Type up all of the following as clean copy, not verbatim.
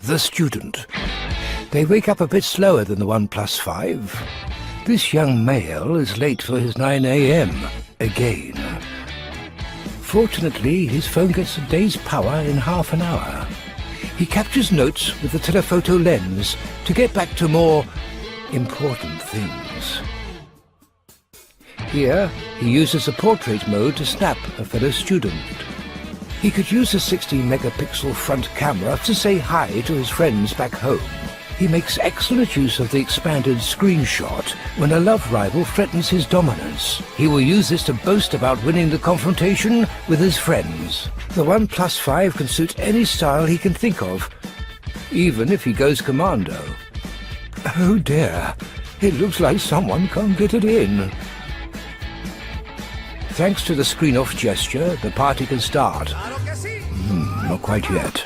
the student. They wake up a bit slower than the 1+5. This young male is late for his 9 a.m. again. Fortunately, his phone gets a day's power in half an hour. He captures notes with the telephoto lens to get back to more important things. Here, he uses a portrait mode to snap a fellow student. He could use a 16-megapixel front camera to say hi to his friends back home. He makes excellent use of the expanded screenshot when a love rival threatens his dominance. He will use this to boast about winning the confrontation with his friends. The 1+5 can suit any style he can think of, even if he goes commando. Oh dear, it looks like someone can't get it in. Thanks to the screen-off gesture, the party can start. Not quite yet.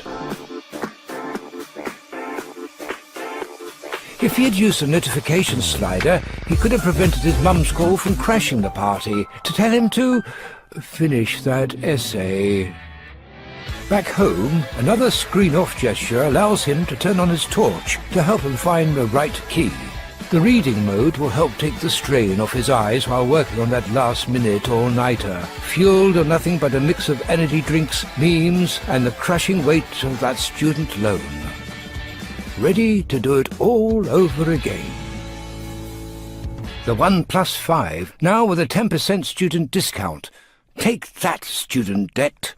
If he had used a notification slider, he could have prevented his mum's call from crashing the party to tell him to finish that essay. Back home, another screen-off gesture allows him to turn on his torch to help him find the right key. The reading mode will help take the strain off his eyes while working on that last-minute all-nighter, fueled on nothing but a mix of energy drinks, memes, and the crushing weight of that student loan. Ready to do it all over again. The 1+5, now with a 10% student discount. Take that, student debt.